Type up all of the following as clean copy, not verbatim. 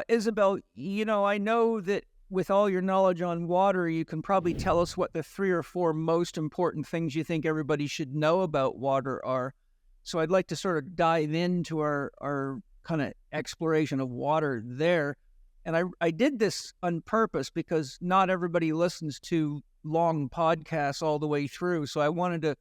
Isabel, I know that with all your knowledge on water, you can probably tell us what the 3 or 4 most important things you think everybody should know about water are. So I'd like to sort of dive into our kind of exploration of water there. And I did this on purpose because not everybody listens to long podcasts all the way through. So I wanted to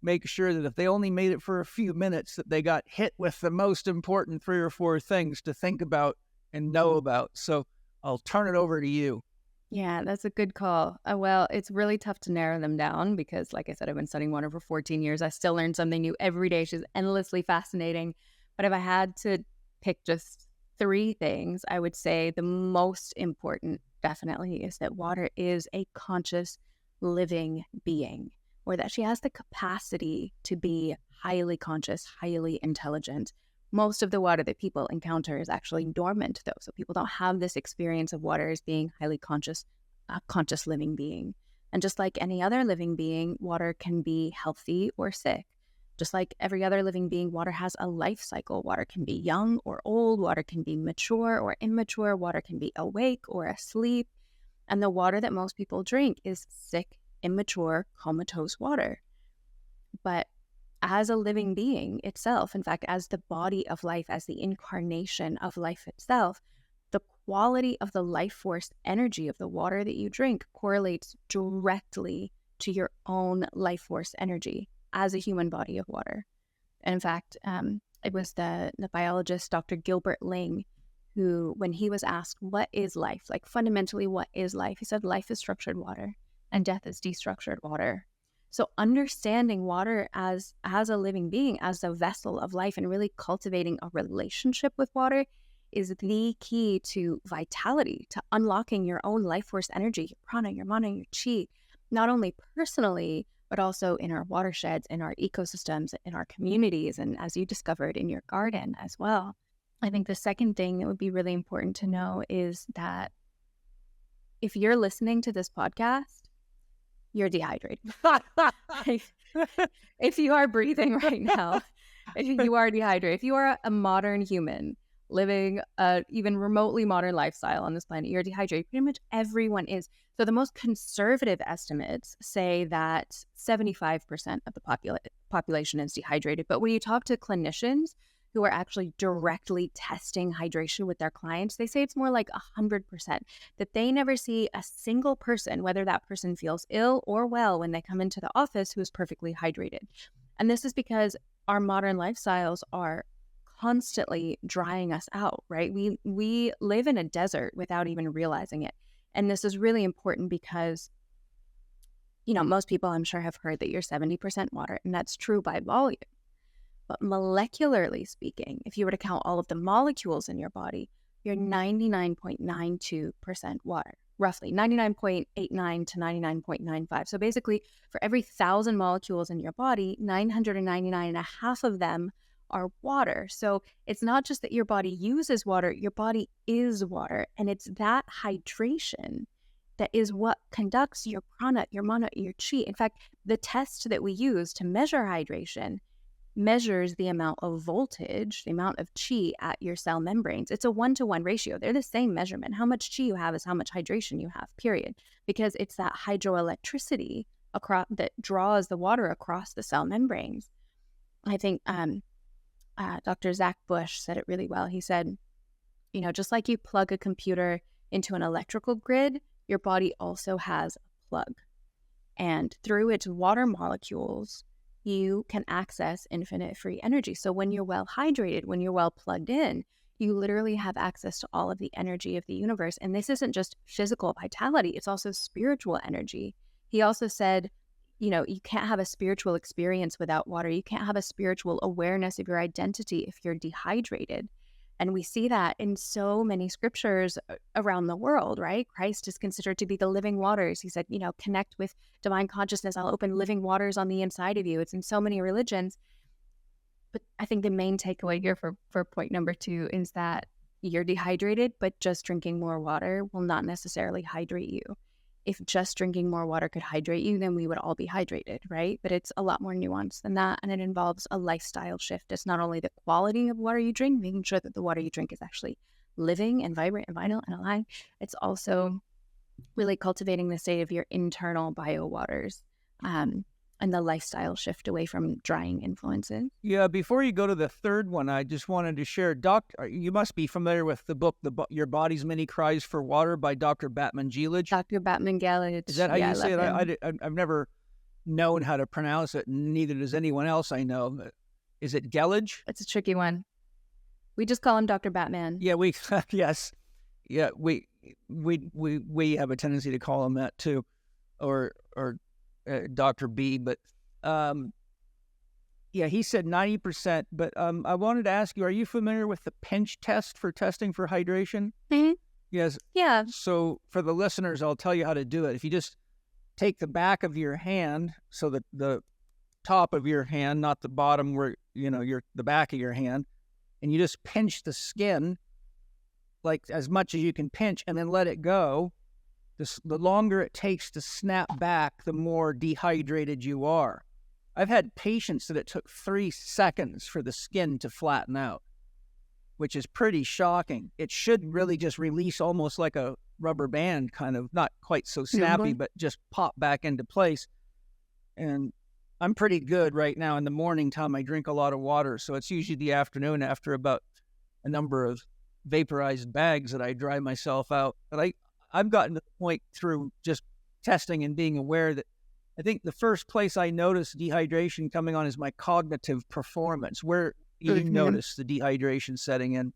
make sure that if they only made it for a few minutes, that they got hit with the most important 3 or 4 things to think about and know about. So I'll turn it over to you. Yeah, that's a good call. Well, it's really tough to narrow them down because, like I said, I've been studying water for 14 years. I still learn something new every day. She's endlessly fascinating. But if I had to pick just 3 things, I would say the most important definitely is that water is a conscious living being, or that she has the capacity to be highly conscious, highly intelligent. Most of the water that people encounter is actually dormant, though. So people don't have this experience of water as being highly conscious, a conscious living being. And just like any other living being, water can be healthy or sick. Just like every other living being, water has a life cycle. Water can be young or old. Water can be mature or immature. Water can be awake or asleep. And the water that most people drink is sick, immature, comatose water. But as a living being itself, in fact, as the body of life, as the incarnation of life itself, the quality of the life force energy of the water that you drink correlates directly to your own life force energy as a human body of water. And in fact, it was the biologist, Dr. Gilbert Ling, who, when he was asked, what is life? Like fundamentally, what is life? He said, life is structured water and death is destructured water. So understanding water as a living being, as a vessel of life, and really cultivating a relationship with water is the key to vitality, to unlocking your own life force energy, your prana, your mana, your chi, not only personally, but also in our watersheds, in our ecosystems, in our communities, and as you discovered in your garden as well. I think the second thing that would be really important to know is that if you're listening to this podcast, you're dehydrated. If you are breathing right now, you are dehydrated. If you are a modern human living a even remotely modern lifestyle on this planet, you're dehydrated. Pretty much everyone is. So the most conservative estimates say that 75% of the population is dehydrated. But when you talk to clinicians who are actually directly testing hydration with their clients, they say it's more like 100%, that they never see a single person, whether that person feels ill or well when they come into the office, who is perfectly hydrated. And this is because our modern lifestyles are constantly drying us out, right? We live in a desert without even realizing it. And this is really important because, most people I'm sure have heard that you're 70% water, and that's true by volume. But molecularly speaking, if you were to count all of the molecules in your body, you're 99.92% water, roughly 99.89 to 99.95. So basically, for every 1,000 molecules in your body, 999 and a half of them are water. So it's not just that your body uses water, your body is water. And it's that hydration that is what conducts your prana, your mana, your chi. In fact, the test that we use to measure hydration measures the amount of voltage, the amount of chi at your cell membranes. It's a 1-to-1 ratio. They're the same measurement. How much chi you have is how much hydration you have, period. Because it's that hydroelectricity that draws the water across the cell membranes. I think Dr. Zach Bush said it really well. He said, just like you plug a computer into an electrical grid, your body also has a plug. And through its water molecules, you can access infinite free energy. So when you're well hydrated, when you're well plugged in, you literally have access to all of the energy of the universe. And this isn't just physical vitality, it's also spiritual energy. He also said, you can't have a spiritual experience without water. You can't have a spiritual awareness of your identity if you're dehydrated. And we see that in so many scriptures around the world, right? Christ is considered to be the living waters. He said, connect with divine consciousness. I'll open living waters on the inside of you. It's in so many religions. But I think the main takeaway here for point number 2 is that you're dehydrated, but just drinking more water will not necessarily hydrate you. If just drinking more water could hydrate you, then we would all be hydrated, right? But it's a lot more nuanced than that, and it involves a lifestyle shift. It's not only the quality of water you drink, making sure that the water you drink is actually living and vibrant and vital and alive, it's also really cultivating the state of your internal bio waters, and the lifestyle shift away from drying influences. Yeah, before you go to the third one, I just wanted to share, you must be familiar with the book, Your Body's Many Cries for Water by Dr. Batman Gilage. Dr. Batman Gilage. Is that how you say it? Him. I've never known how to pronounce it, and neither does anyone else I know. Is it Gilage? It's a tricky one. We just call him Dr. Batman. Yeah, yes. Yeah, we have a tendency to call him that too, or Dr. B, but yeah, he said 90%, but I wanted to ask you, are you familiar with the pinch test for testing for hydration? Mm-hmm. Yes. Yeah. So for the listeners, I'll tell you how to do it. If you just take the back of your hand, so that the top of your hand, not the bottom where, the back of your hand, and you just pinch the skin, like as much as you can pinch, and then let it go. The longer it takes to snap back, the more dehydrated you are. I've had patients that it took 3 seconds for the skin to flatten out, which is pretty shocking. It should really just release almost like a rubber band, kind of, not quite so snappy, but just pop back into place. And I'm pretty good right now in the morning time. I drink a lot of water, so it's usually the afternoon after about a number of vaporized bags that I dry myself out. But I've gotten to the point through just testing and being aware that I think the first place I notice dehydration coming on is my cognitive performance. Where you notice the dehydration setting in?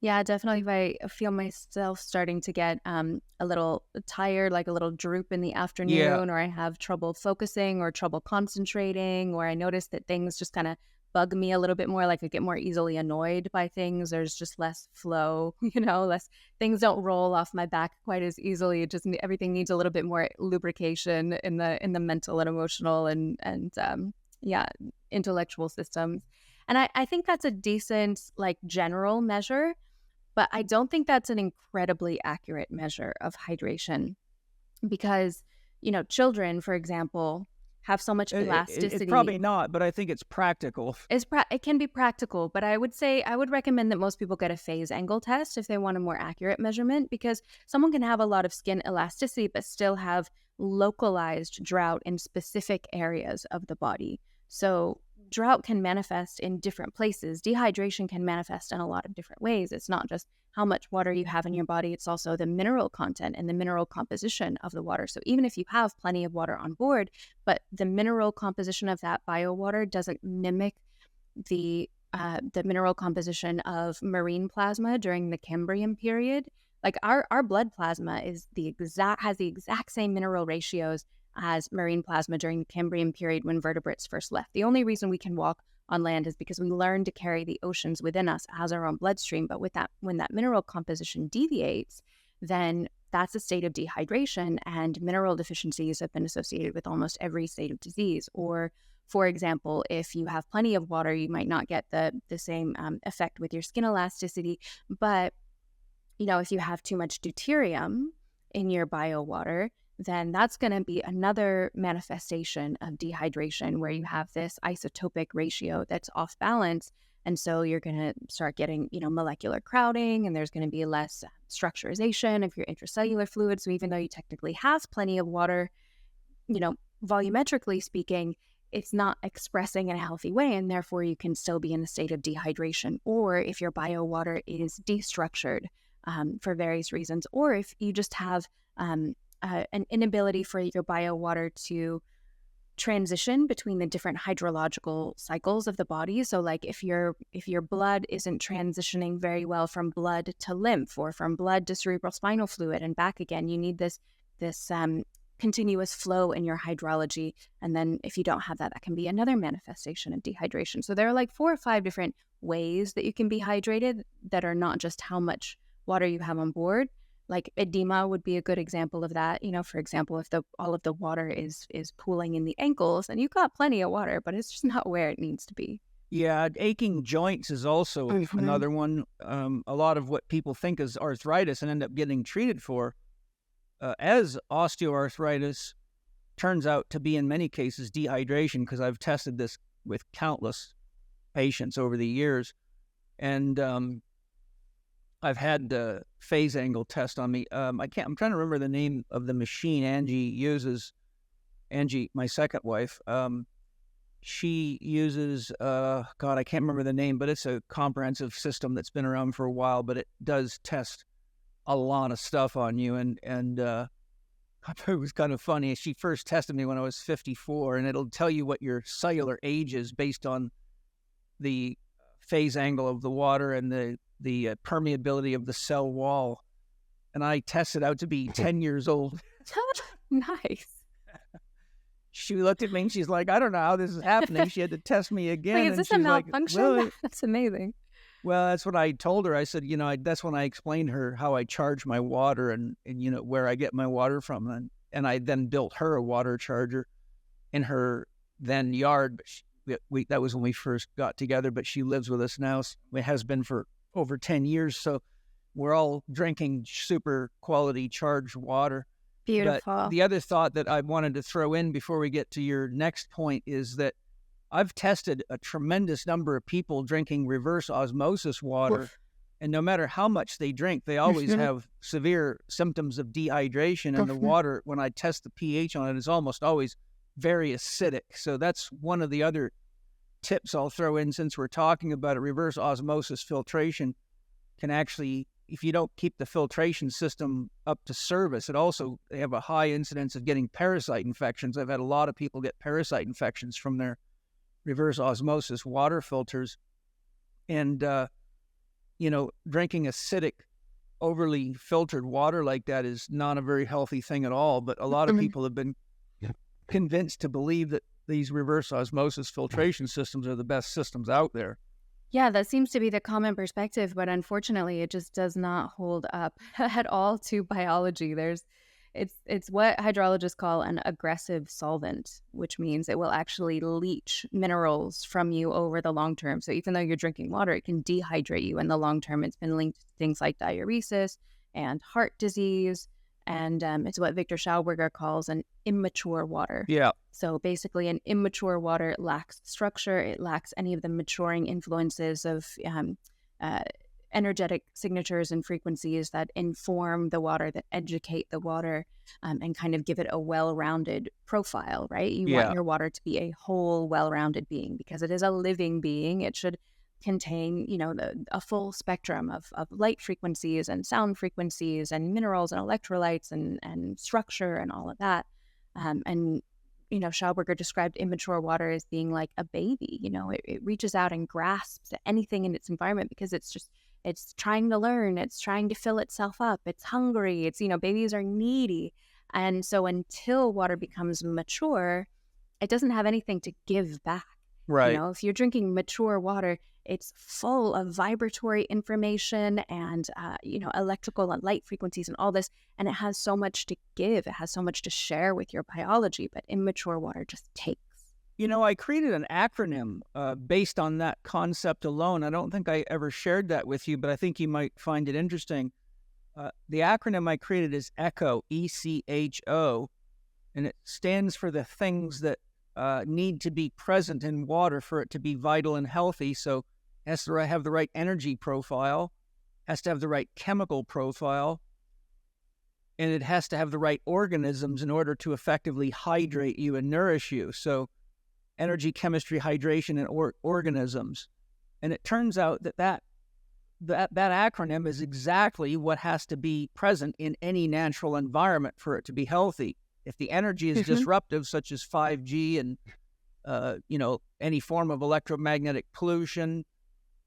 Yeah, definitely. If I feel myself starting to get a little tired, like a little droop in the afternoon, or I have trouble focusing or trouble concentrating, or I notice that things just kind of bug me a little bit more, like I get more easily annoyed by things. There's just less flow, less things don't roll off my back quite as easily. It just, everything needs a little bit more lubrication in the mental and emotional and intellectual systems. And I think that's a decent, like, general measure, but I don't think that's an incredibly accurate measure of hydration because, children, for example, have so much elasticity. It's probably not, but I think it's practical. It can be practical, but I would recommend that most people get a phase angle test if they want a more accurate measurement, because someone can have a lot of skin elasticity but still have localized drought in specific areas of the body. So drought can manifest in different places. Dehydration can manifest in a lot of different ways. It's not just how much water you have in your body, it's also the mineral content and the mineral composition of the water. So even if you have plenty of water on board, but the mineral composition of that bio water doesn't mimic the mineral composition of marine plasma during the Cambrian period, like our blood plasma has the exact same mineral ratios as marine plasma during the Cambrian period when vertebrates first left. The only reason we can walk on land is because we learned to carry the oceans within us as our own bloodstream. But when that mineral composition deviates, then that's a state of dehydration, and mineral deficiencies have been associated with almost every state of disease. Or, for example, if you have plenty of water, you might not get the same effect with your skin elasticity. But, if you have too much deuterium in your bio water, then that's going to be another manifestation of dehydration where you have this isotopic ratio that's off balance. And so you're going to start getting, molecular crowding, and there's going to be less structurization of your intracellular fluid. So even though you technically have plenty of water, volumetrically speaking, it's not expressing in a healthy way, and therefore you can still be in a state of dehydration. Or if your bio water is destructured for various reasons, or if you just have an inability for your bio water to transition between the different hydrological cycles of the body. So like if your blood isn't transitioning very well from blood to lymph, or from blood to cerebral spinal fluid and back again, you need this continuous flow in your hydrology. And then if you don't have that, that can be another manifestation of dehydration. So there are like 4 or 5 different ways that you can be hydrated that are not just how much water you have on board. Like edema would be a good example of that. For example, if all of the water is pooling in the ankles, and you've got plenty of water, but it's just not where it needs to be. Yeah, aching joints is also another one. A lot of what people think is arthritis and end up getting treated for as osteoarthritis turns out to be in many cases dehydration, because I've tested this with countless patients over the years. And I've had the phase angle test on me. I'm trying to remember the name of the machine Angie uses. Angie, my second wife, she uses, God, I can't remember the name, but it's a comprehensive system that's been around for a while, but it does test a lot of stuff on you. And it was kind of funny. She first tested me when I was 54, and it'll tell you what your cellular age is based on the phase angle of the water and the permeability of the cell wall. And I tested out to be 10 years old. Nice. She looked at me and she's like, I don't know how this is happening. She had to test me again. Wait, is this a malfunction? Well, that's amazing. Well, that's what I told her. I said, that's when I explained her how I charge my water and where I get my water from. And I then built her a water charger in her then yard. That was when we first got together, but she lives with us now. It has been for over 10 years. So we're all drinking super quality charged water. Beautiful. But the other thought that I wanted to throw in before we get to your next point is that I've tested a tremendous number of people drinking reverse osmosis water. Oof. And no matter how much they drink, they always have severe symptoms of dehydration. And the water, when I test the pH on it, is almost always very acidic. So that's one of the other tips I'll throw in since we're talking about it. Reverse osmosis filtration can actually, if you don't keep the filtration system up to service, they have a high incidence of getting parasite infections. I've had a lot of people get parasite infections from their reverse osmosis water filters. And, drinking acidic, overly filtered water like that is not a very healthy thing at all. But a lot of people have been convinced to believe that these reverse osmosis filtration systems are the best systems out there. Yeah, that seems to be the common perspective, but unfortunately, it just does not hold up at all to biology. It's what hydrologists call an aggressive solvent, which means it will actually leach minerals from you over the long term. So even though you're drinking water, it can dehydrate you in the long term. It's been linked to things like diuresis and heart disease, and it's what Victor Schauberger calls an immature water. Yeah. So basically, an immature water lacks structure. It lacks any of the maturing influences of energetic signatures and frequencies that inform the water, that educate the water, and kind of give it a well-rounded profile, right? You want your water to be a whole, well-rounded being because it is a living being. It should contain, a full spectrum of light frequencies and sound frequencies and minerals and electrolytes and structure and all of that. Schauberger described immature water as being like a baby. It reaches out and grasps at anything in its environment because it's trying to learn. It's trying to fill itself up. It's hungry. Babies are needy. And so until water becomes mature, it doesn't have anything to give back. Right. If you're drinking mature water, it's full of vibratory information and, electrical and light frequencies and all this. And it has so much to give. It has so much to share with your biology. But immature water just takes. I created an acronym based on that concept alone. I don't think I ever shared that with you, but I think you might find it interesting. The acronym I created is ECHO, ECHO, and it stands for the things that need to be present in water for it to be vital and healthy. So it has to have the right energy profile, has to have the right chemical profile, and it has to have the right organisms in order to effectively hydrate you and nourish you. So energy, chemistry, hydration, and organisms. And it turns out that acronym is exactly what has to be present in any natural environment for it to be healthy. If the energy is disruptive, such as 5G and, any form of electromagnetic pollution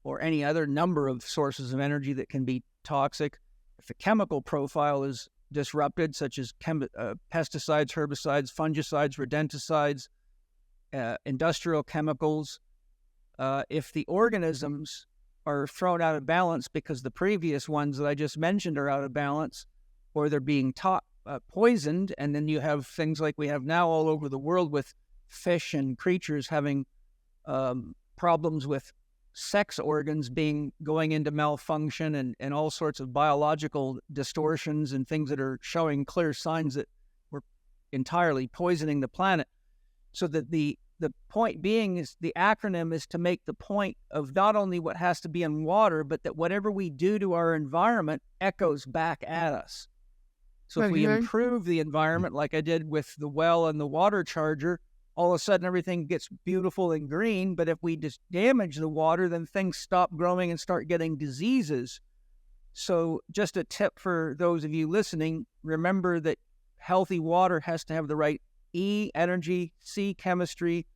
or any other number of sources of energy that can be toxic, if the chemical profile is disrupted, such as pesticides, herbicides, fungicides, rodenticides, industrial chemicals, if the organisms are thrown out of balance because the previous ones that I just mentioned are out of balance, or they're being poisoned, and then you have things like we have now all over the world with fish and creatures having problems with sex organs going into malfunction and all sorts of biological distortions and things that are showing clear signs that we're entirely poisoning the planet. So that the the point being is the acronym is to make the point of not only what has to be in water, but that whatever we do to our environment echoes back at us. So if we improve the environment, like I did with the well and the water charger, all of a sudden everything gets beautiful and green. But if we just damage the water, then things stop growing and start getting diseases. So just a tip for those of you listening, remember that healthy water has to have the right E, energy, C, chemistry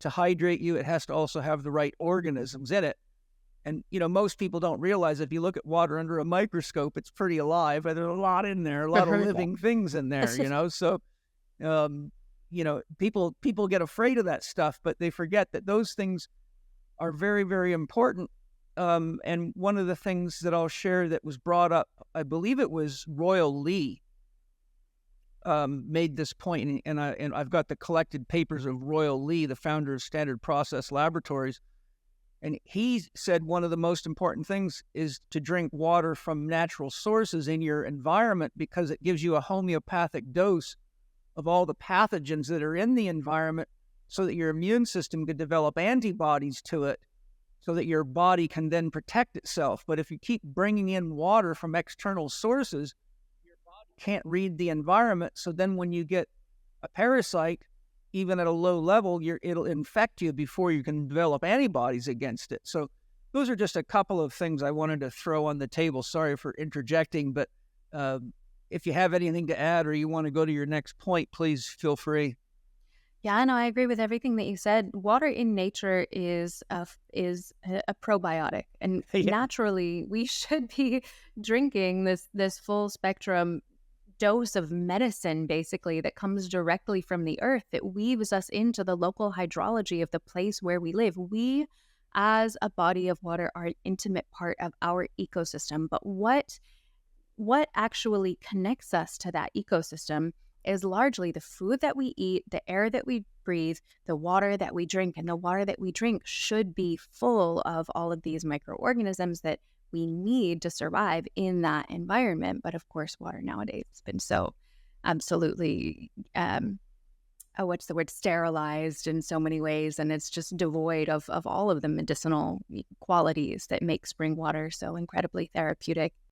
to hydrate you. It has to also have the right organisms in it. And, most people don't realize if you look at water under a microscope, it's pretty alive. There's a lot in there, a lot of living things in there, So, people get afraid of that stuff, but they forget that those things are very, very important. And one of the things that I'll share that was brought up, I believe it was Royal Lee, made this point, and I've got the collected papers of Royal Lee, the founder of Standard Process Laboratories. And he said one of the most important things is to drink water from natural sources in your environment because it gives you a homeopathic dose of all the pathogens that are in the environment so that your immune system could develop antibodies to it so that your body can then protect itself. But if you keep bringing in water from external sources, your body can't read the environment. So then when you get a parasite, even at a low level, it'll infect you before you can develop antibodies against it. So those are just a couple of things I wanted to throw on the table. Sorry for interjecting, but if you have anything to add or you want to go to your next point, please feel free. Yeah, no, I agree with everything that you said. Water in nature is a probiotic, and naturally we should be drinking this full spectrum dose of medicine, basically, that comes directly from the earth, that weaves us into the local hydrology of the place where we live. We, as a body of water, are an intimate part of our ecosystem. But what actually connects us to that ecosystem is largely the food that we eat, the air that we breathe, the water that we drink. And the water that we drink should be full of all of these microorganisms that we need to survive in that environment. But of course, water nowadays has been so absolutely, sterilized in so many ways. And it's just devoid of all of the medicinal qualities that make spring water so incredibly therapeutic.